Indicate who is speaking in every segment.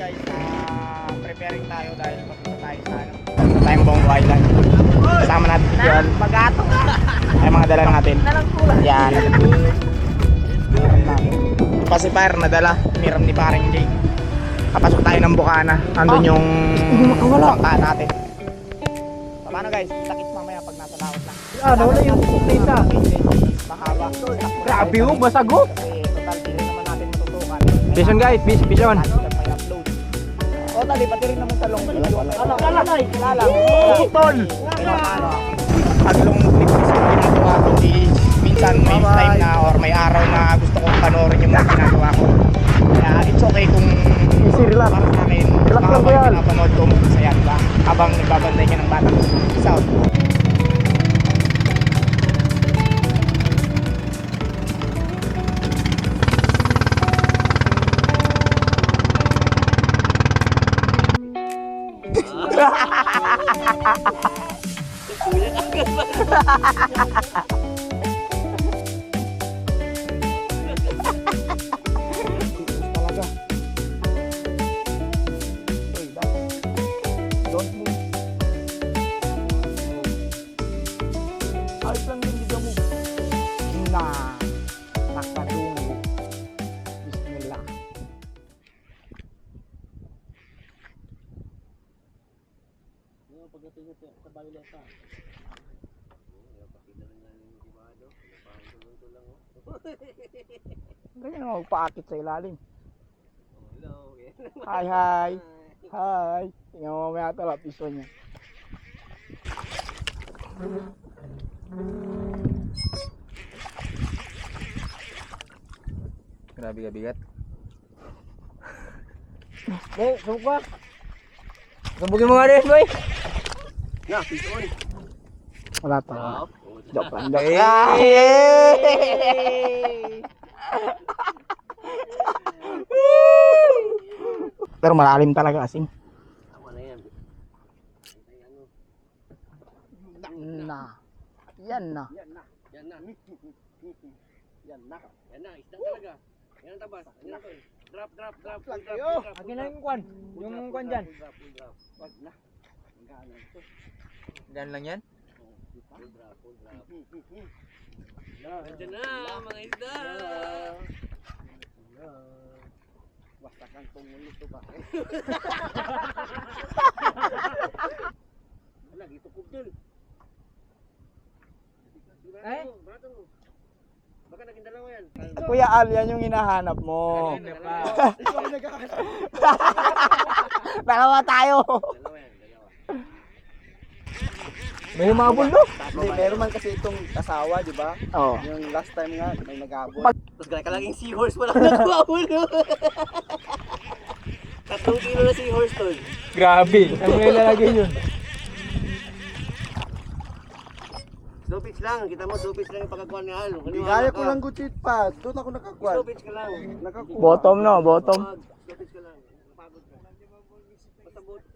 Speaker 1: guys, preparing tayo dahil papunta tayo sa tayong Bongo Island. Kasama natin si Joel.
Speaker 2: Pag-ato ka.
Speaker 1: Ay mga dala natin.
Speaker 2: Nalang kulang.
Speaker 1: Yan. Pacifier na dala. Miram ni paring Jay. Kapasok tayo ng Bukana. Andun yung bangka natin. So, paano guys? Kita-kits mamaya pag nasa laot na.
Speaker 2: Nawala yung kumpleta.
Speaker 1: Mahaba.
Speaker 2: Grabe oh, masago.
Speaker 1: Kasi total di rin naman natin matutukan.
Speaker 2: Vision guys, vision.
Speaker 1: O tali, pati rin naman sa long. Kilala.
Speaker 2: Tol.
Speaker 1: Pag long clip is yung ginagawa ko, di minsan may time na or may araw na gusto kong panoorin yung mga ginagawa ko. Kaya it's okay kung
Speaker 2: Easy, relax.
Speaker 1: para sa akin,
Speaker 2: Relax lang po
Speaker 1: habang
Speaker 2: yan.
Speaker 1: pinapanood ko, masaya diba? Habang nagbabantay ka ng batang sound. Talaga. Uy, don't move. Ayos lang yung liga mo. Nah, nakadungo. Bismillah. Ganyan ang magpaakit sa ilalim. Hi, hi. Hi. Tingnan mo mamaya ito, lapiso niya.
Speaker 2: Grabe ka bigat. Eh, suka. Sabugin mo nga rin, boy.
Speaker 1: Wala to. Joke lang. Joke. Pero malalim talaga kasing. Na. Yan na.
Speaker 3: Isda talaga. Yan ang tabas. Yan ang to. Drop.
Speaker 2: Akin na yung kwan. Yung kwan dyan.
Speaker 3: Wag na. Magkano ito?
Speaker 2: Dyan lang yan?
Speaker 3: Full drop. Nandiyan na mga isda. Basta kang tungulog to ba? Wala, dito kubdil.
Speaker 2: Eh?
Speaker 3: Barato mo. Baka naging dalawa yan.
Speaker 1: Kuya Al, yan yung hinahanap mo. Dalawa tayo.
Speaker 3: Dalawa yan, dalawa.
Speaker 2: May humabol no?
Speaker 4: Hindi, meron man kasi itong asawa, di ba?
Speaker 1: Oh.
Speaker 4: Yung last time nga, may nag-abot.
Speaker 3: Tapos gano'n ka laging seahorse wala nakuha mo no? 3 kilo na seahorse tol.
Speaker 2: Grabe. Ano yung lalagay yun?
Speaker 3: Slow pitch lang, kita mo slow pitch lang yung pagkakuha ni Al.
Speaker 4: Hindi, kaya ko lang gutit pa. Doon ako nakakuha.
Speaker 3: Slow pitch ka lang.
Speaker 4: Nakakuha.
Speaker 1: Bottom no, bottom.
Speaker 3: Slow pitch ka lang. Napagod ka.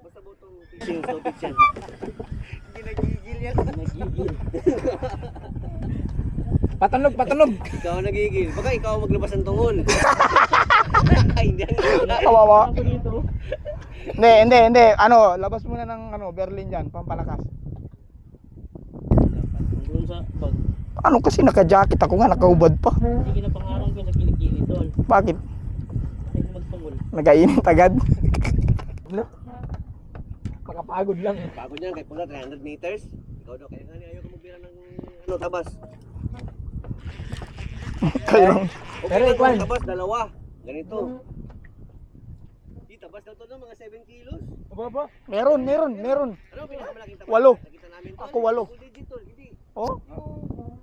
Speaker 3: Basta botong pitching, slow pitch yan. Hindi nagigil yan. Nagigil.
Speaker 2: Patanog.
Speaker 3: Ikaw ang nagigil. Baka ikaw ang maglabas ng tungol. Ay, hindi.
Speaker 1: Kawawa. Hindi. Ano, labas muna ng Berlin dyan, pampalakas.
Speaker 3: Doon sa pag
Speaker 1: Ano kasi naka-jacket ako nga, nakahubad pa.
Speaker 3: hindi na pangarang ko sa kilikili tol.
Speaker 1: Bakit?
Speaker 3: Ay magtungol.
Speaker 1: Nagainit agad.
Speaker 2: No? Makapagod lang.
Speaker 3: Pagod yan kay pula 300 meters. Ikaw daw kaya nga ayaw ko magbira ng tabas.
Speaker 1: Kayo.
Speaker 3: Okay,
Speaker 2: Pero
Speaker 3: lang,
Speaker 2: ikwan.
Speaker 3: tabas dalawa. Ganito. Di tabas daw to no mga 7 kilos.
Speaker 2: Aba.
Speaker 1: Meron.
Speaker 3: Ano pinakamalaking tabas?
Speaker 1: 8.
Speaker 3: Nakita namin to.
Speaker 1: Ako 8.
Speaker 3: Full digit tol, hindi.
Speaker 1: Oh?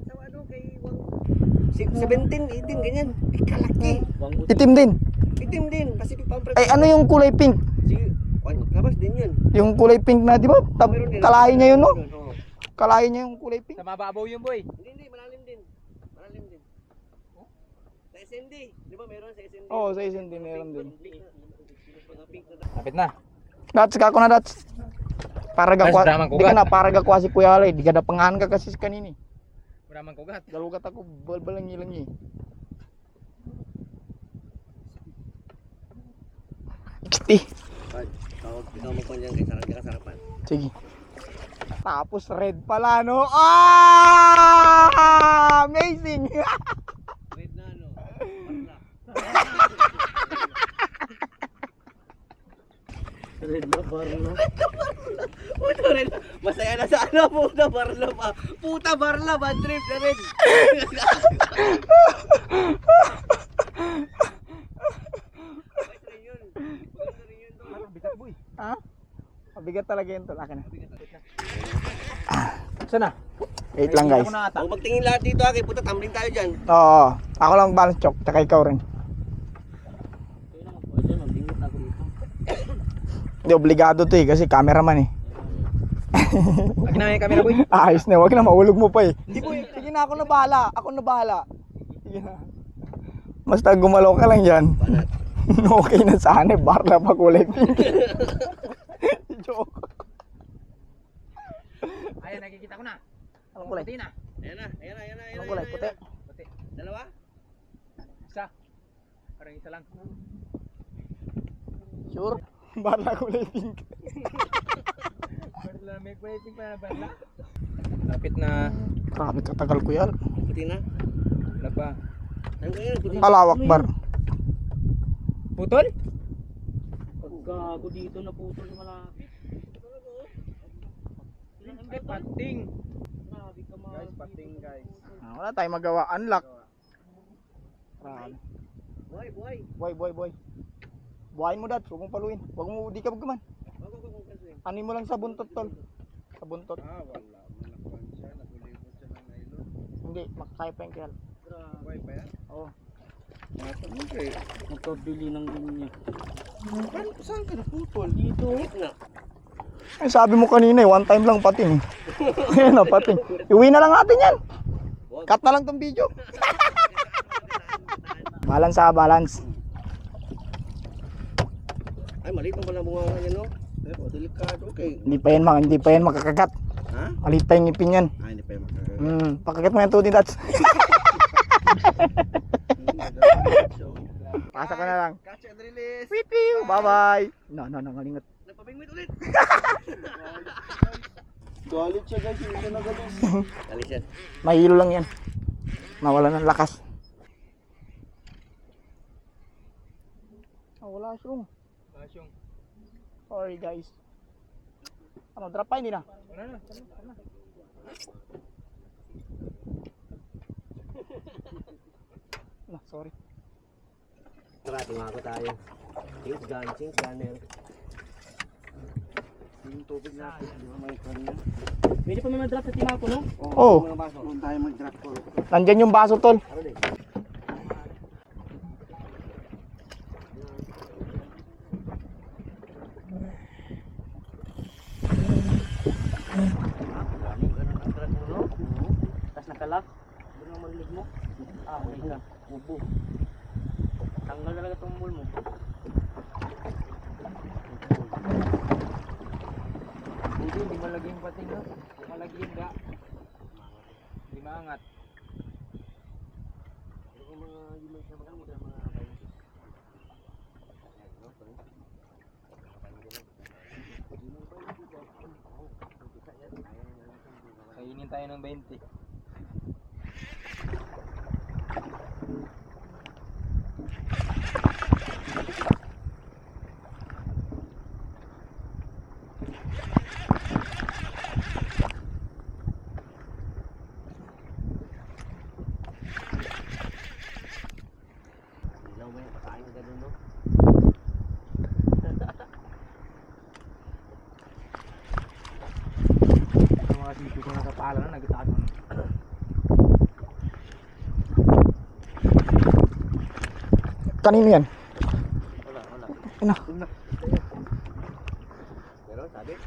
Speaker 3: Sa ano kay 17, 18 ganyan. Kalaki.
Speaker 1: Itim din.
Speaker 3: Itim din, Pacific Palm Prep.
Speaker 1: Ay, ano yung kulay pink?
Speaker 3: Si tabas din yun.
Speaker 1: Yung kulay pink na, di ba?
Speaker 3: Meron din.
Speaker 1: Kalahin niya yun, no?
Speaker 3: Oo.
Speaker 1: Kalahin niya yung kulay pink.
Speaker 2: Sa mababaw yun boy.
Speaker 3: Hindi, malalim din. Sa SND, di ba meron sa SND?
Speaker 1: Oo, sa isang din, meron din.
Speaker 3: Mga pink na
Speaker 2: Lapit na.
Speaker 1: Dats, kako na dats. Para
Speaker 2: Dats,
Speaker 1: gakwa.
Speaker 2: damang
Speaker 1: Di
Speaker 2: kugat.
Speaker 1: ka na, para gakwa si Kuya Alay. Di ka na pangahan ka kasi kanini.
Speaker 2: Wala mang kugat.
Speaker 1: Dalugat ako, balbalangi-langi. 60.
Speaker 3: Ikaw magpanjang kay sarang kasarapan.
Speaker 1: Sige. Tapos red pala, no? Ah! Amazing!
Speaker 3: Red na ano? Red na barla. Puta red. Masaya na sa ano, puta barla pa. Puta barla, bad trip na red.
Speaker 1: Ha? Mabigat talaga yun tol. Akin na. Saan na? Wait lang guys.
Speaker 3: Huwag magtingin lahat dito, kay puta tumbling tayo dyan.
Speaker 1: Oo. Ako lang balance chok. Tsaka ikaw rin. Hindi obligado to eh. Kasi cameraman eh.
Speaker 2: Lagi na yung camera boy.
Speaker 1: Ayos na. Huwag na maulog mo pa eh. Hindi boy. Sige na ako na bahala. Ako na bahala. Sige na. Basta gumalaw ka lang dyan. Okay na sana. Barla pa kulay pink. Joke.
Speaker 2: Ayan, nakikita ko na.
Speaker 1: Anong kulay?
Speaker 2: Puti na.
Speaker 3: Ayan na.
Speaker 1: Anong kulay? Puti.
Speaker 2: Puti.
Speaker 3: Dalawa?
Speaker 2: Isa. Parang isa lang.
Speaker 1: Sure? Barla kulay pink.
Speaker 2: Barla, may waiting pa na barla. Lapit na.
Speaker 1: Grabe katagal ko yan.
Speaker 3: Puti na.
Speaker 2: Wala pa.
Speaker 3: Ayun kayo, puti.
Speaker 1: Alawak bar.
Speaker 2: Putol?
Speaker 3: Pagkago dito na putol sa malapit.
Speaker 2: Ay, pating.
Speaker 3: Grabe ka mga.
Speaker 2: Guys, pating guys.
Speaker 1: Wala tayong magawa. Unlock. Grabe.
Speaker 3: Boy.
Speaker 1: Boy. Buhayin mo dad. Huwag mong paluin. Huwag mo, di ka magkaman. Anin mo lang sa buntot tol. Sa buntot.
Speaker 4: Ah, wala. Nakakuan siya. Nagulibot siya ng nylon.
Speaker 1: Hindi, makakaya pa yung kaya.
Speaker 4: Buhay pa yan?
Speaker 1: Oo.
Speaker 4: Okay.
Speaker 3: Magkabili ng linya.
Speaker 4: Saan ka naputol?
Speaker 3: Dito. Na.
Speaker 1: Ay, sabi mo kanina eh, one time lang patin eh. Ayan na, patin. Iuwi na lang natin yan. Cut na lang tong video. Balance ha, balance.
Speaker 3: Ay, maliit ang pala bunga niya, no?
Speaker 4: Pero delikado. Okay.
Speaker 1: Hindi pa yan makakagat.
Speaker 4: Ha?
Speaker 1: Malit pa yung ngipin yan.
Speaker 4: Ah, hindi pa yung makakagat.
Speaker 1: Pakagat mo yan tuti dats. Pasa ka na lang.
Speaker 4: Catch and release.
Speaker 1: Pipiw, bye-bye. No, ngalingat.
Speaker 3: Nagpabingwit ulit.
Speaker 4: Galit siya guys. Hindi siya nagalis.
Speaker 3: Galis yan.
Speaker 1: Mahilo lang yan. Nawala ng lakas. Wala siyong.
Speaker 2: Lasyong.
Speaker 1: Sorry guys. Ano, drop pa hindi na?
Speaker 2: Wala na. Tama.
Speaker 1: Sorry.
Speaker 3: Tara, tingako tayo. Thanks, gun. Thanks, gunner.
Speaker 4: Yung tubig natin. Di ba may kanya?
Speaker 3: Pwede pa may mag-drop sa tingako, no?
Speaker 1: Oo.
Speaker 3: Mga baso.
Speaker 4: Doon tayo mag-drop ko.
Speaker 1: Nandyan yung baso tol.
Speaker 3: Ano din? Tapos nakalak. Doon ang marinig mo. Ah, okay ka. Ubo. Tanggal talaga itong mul mo.
Speaker 2: Hindi malagi yung pating no? Malagi yung ga. Hindi maangat.
Speaker 3: Yung mga humans na baka mga
Speaker 2: Kainin tayo ng 20.
Speaker 3: ilaw ba yung pakain ka doon, no?
Speaker 2: Ang mga sisi ko nakapala na nagtado na.
Speaker 1: Kanino yan?
Speaker 3: Wala.
Speaker 1: Ano?
Speaker 3: Pero sabi,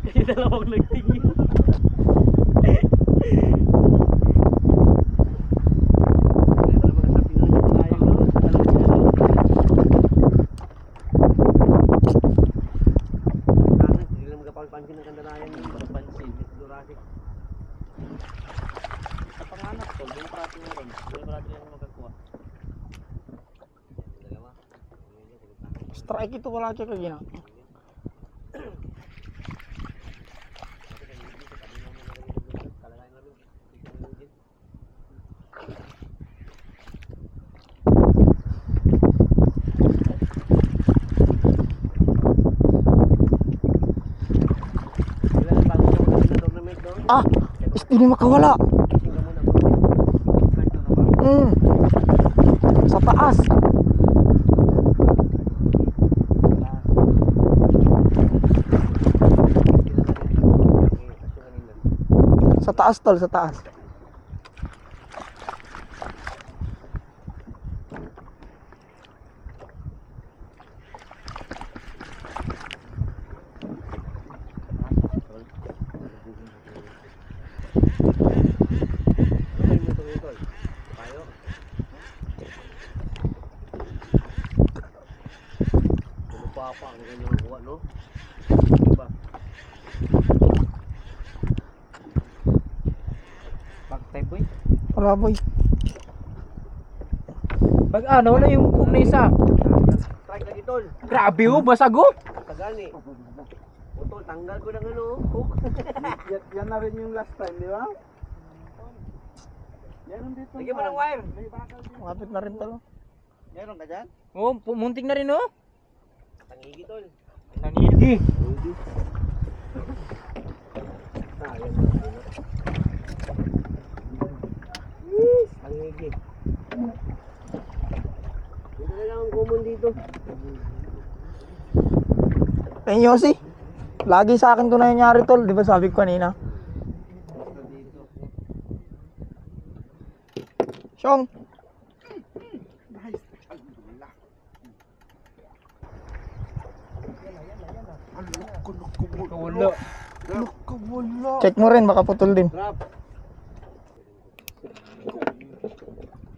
Speaker 3: kasi dalawang nagtingin. Napansin ng kandanayan yung napansin. Jurassic. Sa panganap to, yung parati meron. Yung parati lang magkakuha. Dalawa.
Speaker 1: Strike itu wala siya kagina. Ah, hindi makawala. Sa taas. Sa taas tol, sa taas.
Speaker 3: Papa, ang ganyan ang kuha, no? Diba?
Speaker 2: Pagtay boy.
Speaker 1: Wala boy.
Speaker 2: Pag ano na yung cook na isa.
Speaker 3: Strike lagi, tol.
Speaker 2: Grabe oh, basag oh.
Speaker 3: Tagani. O, tol, tanggal ko ng ano, hook.
Speaker 4: Yan na rin yung last time, di ba? Meron dito.
Speaker 3: Lagyan mo ng wire.
Speaker 1: Kapit na rin tol.
Speaker 4: Meron ka dyan?
Speaker 2: Oh, pumuntik na rin oh.
Speaker 3: Tangigi, tol.
Speaker 2: Nanigi.
Speaker 3: Tangigi. Dito na lang ang common dito.
Speaker 1: Eh Yossi, lagi sa akin to nangyayari tol, di ba sabi ko kanina? Syong,
Speaker 2: Wala.
Speaker 1: check mo rin, baka putol din.
Speaker 3: Trap.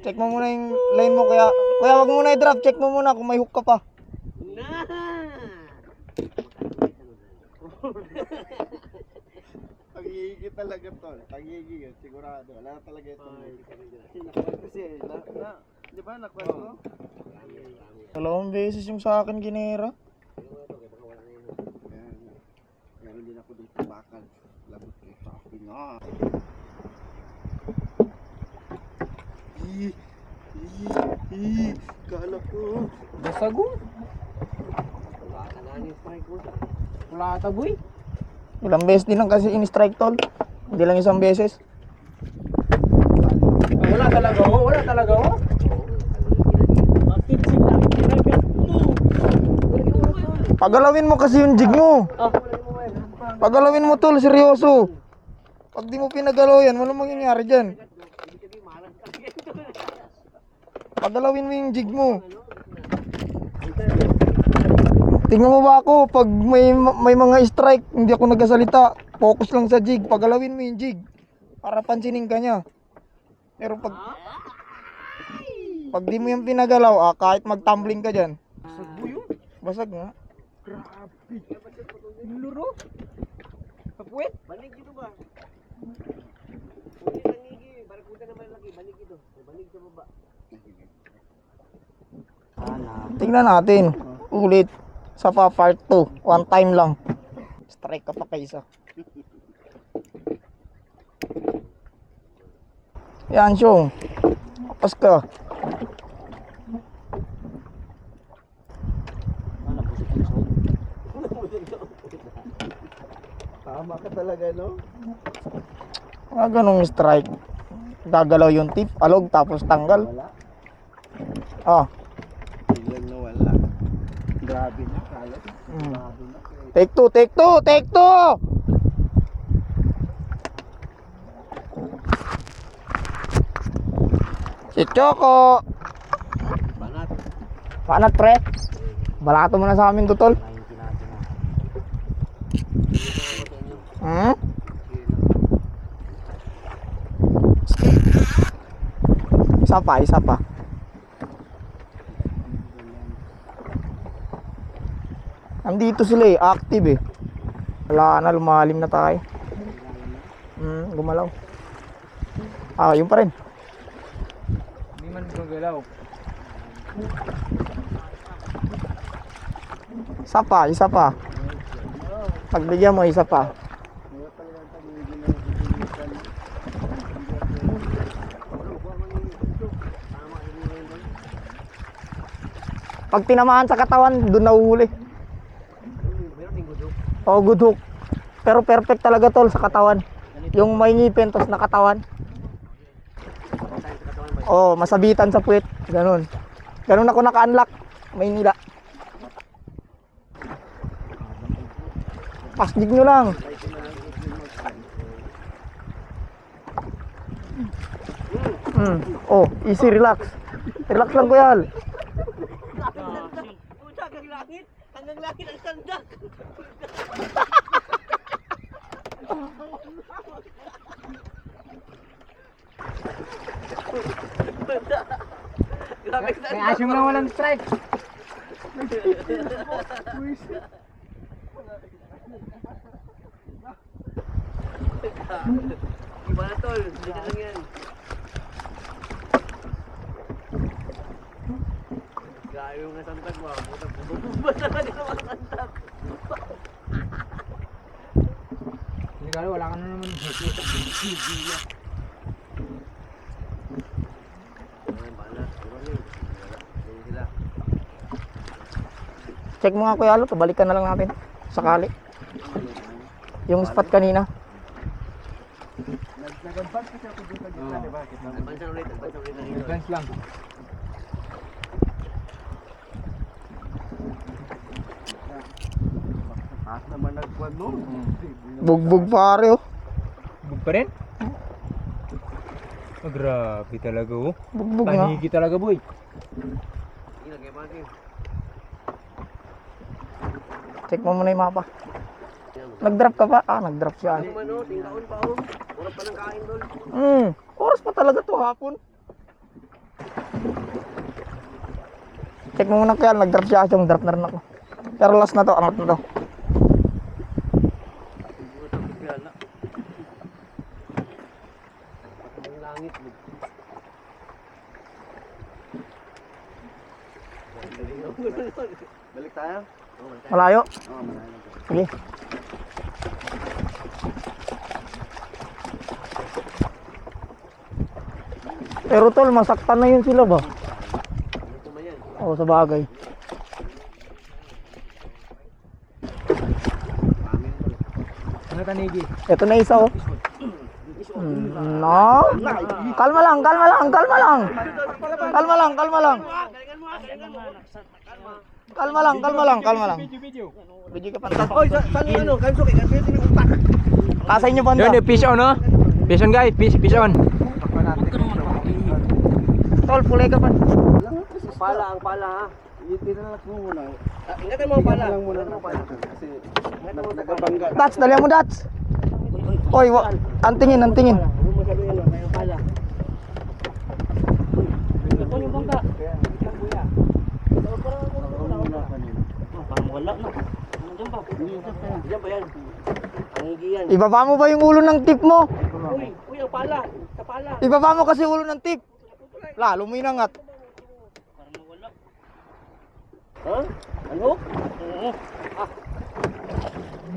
Speaker 1: Check mo muna yung line mo, kuya wag mo muna i-drop, check mo muna kung may hook ka pa.
Speaker 3: Na!
Speaker 4: Tagigigit talaga tol. Tagigigit, sigurado. Wala talaga ito. Kasi, di ba nakwento?
Speaker 1: Dalawang beses yung sa akin ginera.
Speaker 4: Meron din ako dito bakal. Labot ko sa akin nga. Kala ko.
Speaker 2: Basag oh.
Speaker 3: Wala ka na yung strike mo.
Speaker 2: Wala ta boy.
Speaker 1: Ilang beses din lang kasi in-strike tol. Hindi lang isang beses.
Speaker 2: Wala talaga oh, wala talaga oh. Bakit sila ginagat mo?
Speaker 1: Pagalawin mo kasi yung jig mo. Pagalawin mo tol, seryoso. Pag di mo pinagalaw yan, walang mangyayari dyan. Pagalawin mo yung jig mo. Tingnan mo ba ako, pag may mga strike, hindi ako nagsasalita. Focus lang sa jig, pagalawin mo yung jig. Para pansinin ka niya. Pero pag di mo yung pinagalaw, kahit mag-tumbling ka dyan. Basag nga.
Speaker 2: Luro. Kapuwet.
Speaker 3: Banig dito ba? Hindi tangigi. Barakuda naman lagi. Banig dito. Banig sa baba.
Speaker 1: Tingnan natin. Ulit. Sa part 2. One time lang. Strike ka pa kaysa. Yan, Syong. Kapas ka.
Speaker 4: Tama ka talaga, no?
Speaker 1: Mga ganong strike. Gagalaw yung tip, alog, tapos tanggal.
Speaker 4: Wala.
Speaker 1: Ah.
Speaker 4: Biglang nawala. Grabe na, kala. Grabe na.
Speaker 1: Take two, take two, take two! Si Choco.
Speaker 3: Banat.
Speaker 1: Panat pre. Balato mo na sa amin tutol. Hmm? Isa pa, isa pa. Andito sila eh, active eh. Wala na, lumalim na tayo. Gumalaw. Ah, yun pa rin.
Speaker 2: Hindi man gumagalaw.
Speaker 1: Isa pa. Pagbigyan mo, isa pa. Pag tinamaan sa katawan, doon nahuhuli. Oo, good hook. Pero perfect talaga tol sa katawan. Yung may ngipin, tos na katawan. Oo, masabitan sa puwet. Ganun. Ganun ako naka-unlock. May nila. Pasjig nyo lang. Oh, easy, relax. Relax lang kuya.
Speaker 3: Puta, hanggang langit ang sandak. Grabe ka
Speaker 2: May asyong lang walang strike.
Speaker 3: Iba na tol, hindi ka lang yan. Gayo nga santak mo, puta bububad na ka din ang santak.
Speaker 2: Hindi ka wala ka na naman.
Speaker 1: Check mo nga kuya Alo, balikan na lang natin. Sakali. Yung spot kanina.
Speaker 4: Nag-advance kasi ako dito sa gitna, di ba?
Speaker 3: Advance ulit na rin.
Speaker 2: Advance lang.
Speaker 4: Taas naman nagkuhan mo.
Speaker 1: Bugbog pare oh.
Speaker 2: Bug pa rin? Oh, grabe talaga oh.
Speaker 1: Bugbog nga.
Speaker 2: Panigi talaga boy.
Speaker 3: Sige na, kaya pati.
Speaker 1: Check mo muna yung mapa. Nag-drop ka pa? Ah, nag-drop siya.
Speaker 3: Ano man o, tingkaon pa o. Urap pa ng kain tol.
Speaker 1: Oras pa talaga to hapon. Check mo muna kuya, nag-drop siya. Yung drop na rin ako. Pero last na to, angat na to.
Speaker 3: Siguro tapos gala. Ang langit.
Speaker 4: Balik tayo?
Speaker 1: Malayo.
Speaker 4: Oo, malayo.
Speaker 1: Sige. Pero tol, masaktan na yun sila ba?
Speaker 3: Ito ba yan?
Speaker 1: Oo, sa bagay.
Speaker 2: Ano tanigi?
Speaker 1: Ito na isa oh. No. Kalma lang, kalma lang, kalma lang. Kalma lang, kalma lang.
Speaker 3: Galingan mo ha, galingan mo. Kalma.
Speaker 1: Kalma lang, kalma lang, kalma lang.
Speaker 2: Video.
Speaker 1: Video ka pa.
Speaker 3: Oy, saan yung ano? Kansuki, kansuki ng utak.
Speaker 1: Kasa inyo banda.
Speaker 2: Yun, fish on no? Fish on guys, fish on.
Speaker 1: Tol, pulay ka pa.
Speaker 3: Pala, ang pala ha.
Speaker 4: Itinalak mo muna.
Speaker 3: Ingatan mo ang pala.
Speaker 4: Tingnan mo lang muna
Speaker 3: Ingatan mo ang pala.
Speaker 4: kasi nagabangga.
Speaker 1: Dats, dalihan mo Dats. Oy, antingin, antingin.
Speaker 3: Huwag mo sabihin ano, kaya ang pala. Ito yung bangka. Parang wala na. Diyan ba? Diyan ba yan? Ang higi yan.
Speaker 1: Ibaba mo ba yung ulo ng tip mo?
Speaker 3: Uy, ang pala. Sa pala.
Speaker 1: Ibaba mo kasi ulo ng tip. Lalo mo inangat.
Speaker 3: Parang nawala. Ha? Ano? Oo. Ah.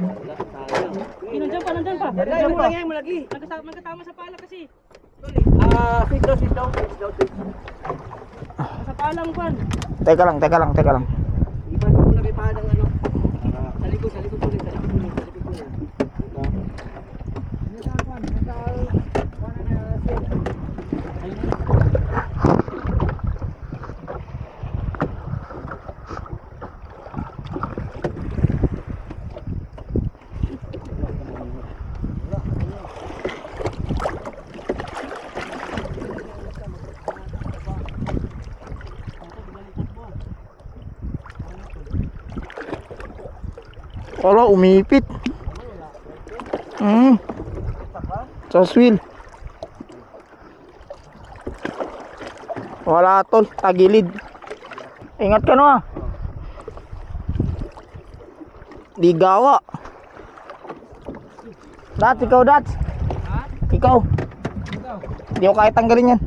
Speaker 3: Wala, sayang.
Speaker 5: Nandiyan pa, nandiyan pa.
Speaker 3: Lagay mo lang yan, malagi.
Speaker 5: Nagkatama sa pala kasi.
Speaker 3: Sit down, sit down, sit down.
Speaker 5: Sa palang kwan.
Speaker 1: Teka lang, teka lang, teka lang.
Speaker 3: Ipan mo muna kay padang ano. Sa likod ulit, sa likod ulit.
Speaker 1: Wala, umipit. Sa swil. Wala tol, tagilid. Ingat ka no ah. Di gawa. Dats, ikaw Dats. Ikaw. Hindi ko kahit tanggalin yan.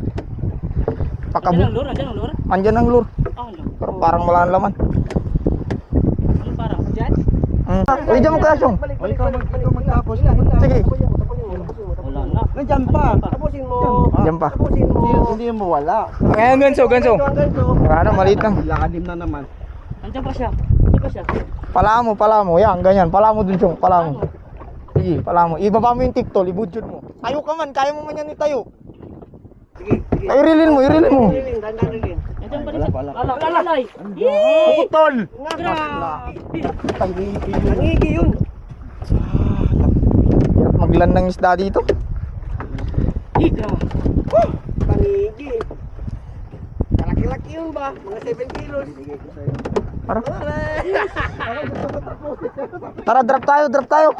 Speaker 5: Andiyan
Speaker 1: Pakabu.
Speaker 5: ang lure, andiyan ang lure.
Speaker 1: Andyan ang lure.
Speaker 5: Ah, ano?
Speaker 1: Pero parang wala nang laman.
Speaker 5: Ano para? Diyan?
Speaker 1: Uy, dyan mo kaya siyong.
Speaker 4: O ikaw magtapos.
Speaker 1: Sige.
Speaker 5: Wala na.
Speaker 3: Nandiyan pa. Tapusin mo.
Speaker 1: Dyan pa.
Speaker 3: Tapusin mo.
Speaker 4: Hindi mo wala.
Speaker 1: Ngayon, ganso. Ano, maliit lang.
Speaker 4: Lakadim na naman.
Speaker 5: Andiyan pa siya. Andiyan pa siya.
Speaker 1: Pala mo. Yan, ganyan. Pala mo dun siyong. Pala mo. Sige, pala mo. Ibaba mo yung tiktol, ibudjud mo. Tayo ka man, kaya mo man yan itayo.
Speaker 3: Sige, sige.
Speaker 1: Ay, irilin mo.
Speaker 3: Dandan rin.
Speaker 5: Andiyan pa rin siya. Alalay.
Speaker 1: Putol!
Speaker 5: Grabe.
Speaker 3: Nangigi yun.
Speaker 1: Hirap maglan ng isda dito.
Speaker 5: Ika.
Speaker 3: Nangigi. Kalaki-laki yun ba? Mga 7 kilos.
Speaker 1: Tara. Tara, drop tayo.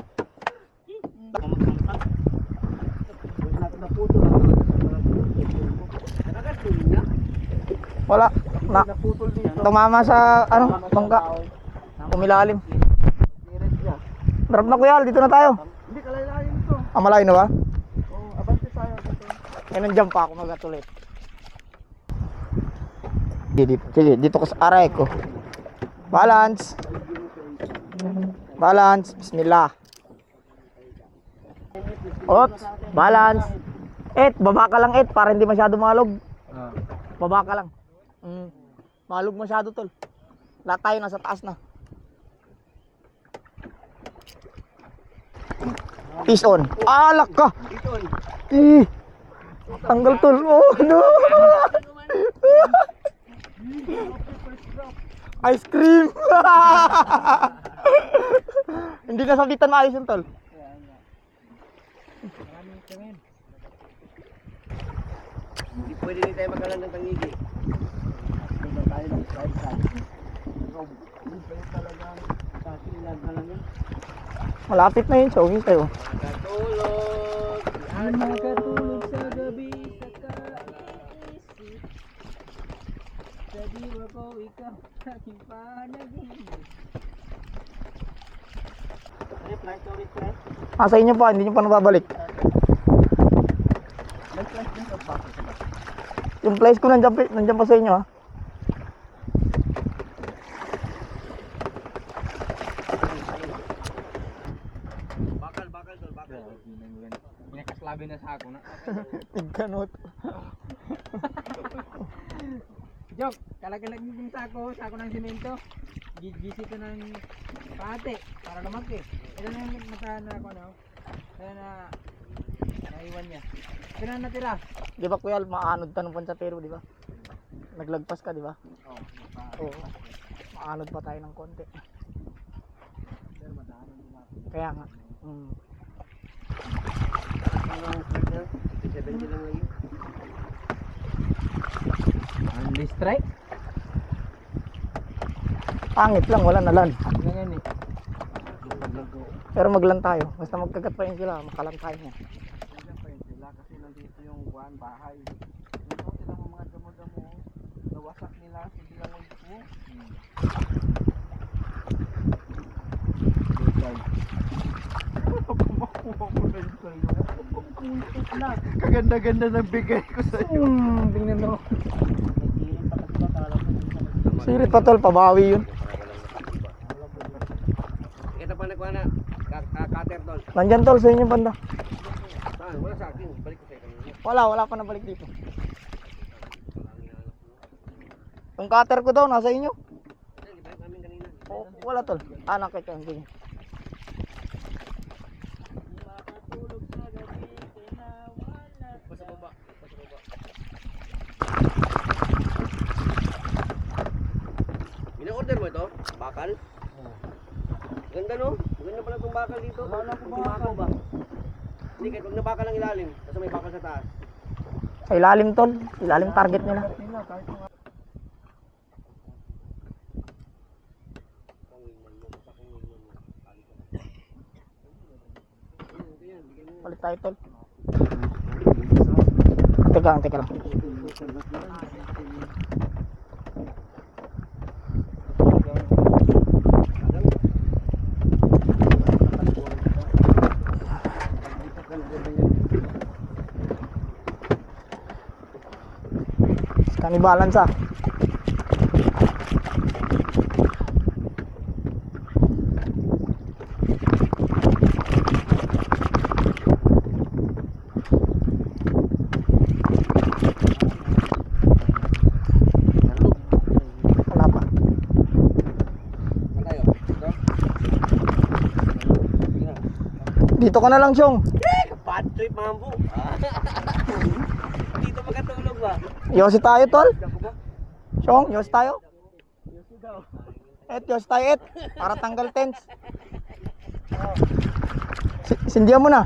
Speaker 1: Wala. Tumama sa, bangka. Umilalim. Drop na kuya, dito na tayo.
Speaker 4: Hindi kalaylayin ito.
Speaker 1: Malayo na ba?
Speaker 4: Oh, abante tayo.
Speaker 1: Eh, nandiyan pa ako magatuloy. Sige, dito ko sa aray ko. Balance. Bismillah. Oops, balance. Baba ka lang para hindi masyado malog. Baba ka lang. Malog masyado tol. Lahat tayo nasa taas na. Fish on. Alak ka. Tanggal tol. Oh no. Ice cream. Hindi na sabitan maayos yung tol.
Speaker 3: Hindi pwede din tayo magkalan ng tangigi.
Speaker 1: Malapit na yun, Chogi sa'yo.
Speaker 3: Nakatulog.
Speaker 5: Sa gabi sa kaisip. Sa diwa ko ikaw aking panaginip.
Speaker 1: Sa inyo pa, hindi nyo pa nababalik. Yung place ko nandiyan pa sa inyo ha.
Speaker 3: Bakal tol, bakal.
Speaker 2: Pinakaslabi na sa ako na.
Speaker 1: Tigkanot.
Speaker 2: Jok, kalagalag yung sako ng simento. GGC ko ng pate para lumaki. Ito na yung mata na ako Ito na naiwan niya. Ito na natira.
Speaker 1: Di ba kuya, maanod ka ng pansatero, di ba? Naglagpas ka, di ba? Oo. Maanod pa tayo ng konti. Kaya nga.
Speaker 2: Only strike.
Speaker 1: Pangit lang, wala na lan.
Speaker 2: Ganyan eh.
Speaker 1: Pero maglan tayo. Basta magkagat pa yun sila, makalan tayo niya.
Speaker 4: Sila kasi nandito yung buwan bahay. Ito sila mga damo-damo. Nawasak nila. Sige lang mo. Kaganda-ganda ng bigay ko sa iyo.
Speaker 1: Tingnan mo. Sirit pa tol, pabawi yun.
Speaker 3: Kita pa nagkuha na. Cutter tol.
Speaker 1: Nandyan tol, sa inyo banda.
Speaker 3: Saan? Wala sa akin. Balik ko sa kanina.
Speaker 1: Wala pa nabalik dito. Yung cutter ko daw, nasa inyo.
Speaker 3: Hindi ba namin kanina?
Speaker 1: Oh, wala tol. Nakit yan, sige.
Speaker 3: Basta baba. Ina-order mo ito? Bakal? Ganda no? Maganda pala itong bakal dito. Wala ko bakal ba? Hindi, kahit huwag na bakal ang ilalim. Kasi may bakal sa taas.
Speaker 1: Sa ilalim tol. Ilalim target nila. Palit tayo tol. Teka lang. Tani balance ah. Wala pa.
Speaker 3: Saan tayo? Dito?
Speaker 1: Dito ka na lang, Chong.
Speaker 3: Bad trip, mambo. Dito magkatulog ba?
Speaker 1: Yosi tayo, tol. Chong, yosi tayo. Yosi tayo, para tanggal tense. Sindihan mo na.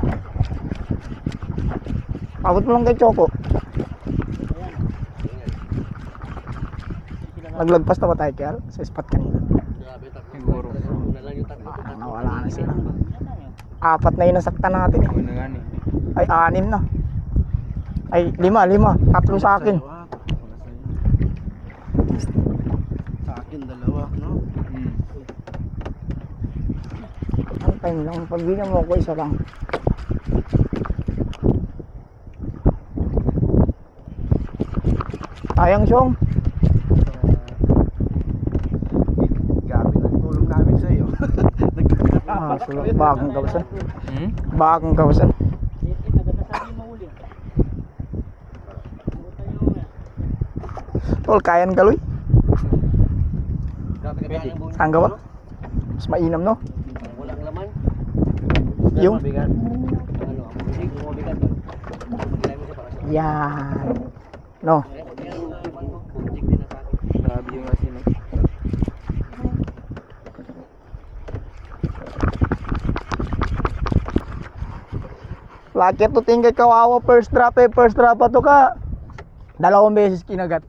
Speaker 1: Abot mo lang kay Choco. Naglagpas na ba tayo, Kiel? Sa spot kanina.
Speaker 3: Grabe, siguro. Na lang yung tatlo.
Speaker 1: Nawala na sila. 4 na yung nasaktan natin eh. Ay, 6 na. Ay, 5. 3 sa akin.
Speaker 4: Sa akin, 2, no?
Speaker 1: Ang time lang. Pagbigyan mo ko, isa lang. Sayang, Chong.
Speaker 4: Gabi ng tulong namin sa iyo.
Speaker 1: Sulok. Bagong kawasan. Bagong kawasan. Tol, kayan ka, Luy?
Speaker 3: Grabe ka yung buong.
Speaker 1: Saan ka ba? Mas mainam, no?
Speaker 3: Walang laman.
Speaker 1: Yung?
Speaker 3: Mabigat. Ano, ang bulig, mabigat doon. Magilay mo siya para sa...
Speaker 1: Yan. No?
Speaker 3: Buntik din na sa akin.
Speaker 2: Grabe yung asin.
Speaker 1: Laki to tingkay kawawa first drop eh. First drop pa to ka. 2 beses kinagat.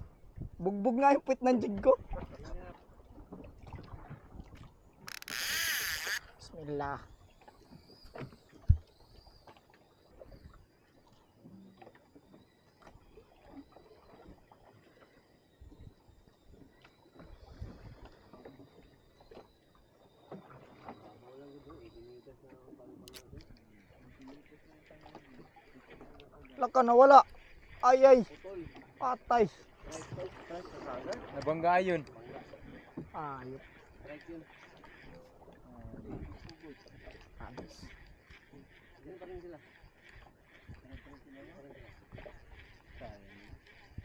Speaker 1: Bugbog nga yung pit ng jig ko. Bismillah. Laka na wala. Ay ay. Patay.
Speaker 2: Nabangga yun.
Speaker 1: Ayop.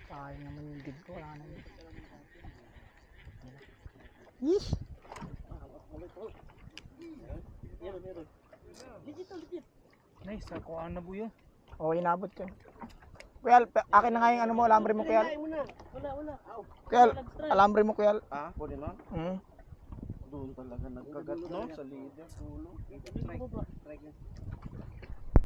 Speaker 1: Sayang naman yung gig ko. Wala na yun. Yeesh.
Speaker 2: Nice, nakuha na buyo.
Speaker 1: Oo, inabot ko. Kuyal, akin na nga yung ano mo, alambre mo, Kuyal. Kuyal, alambre mo, Kuyal.
Speaker 4: Ah, pwede na?
Speaker 1: Hmm.
Speaker 4: Doon talaga nagkagat, no? Sa leader, tulong.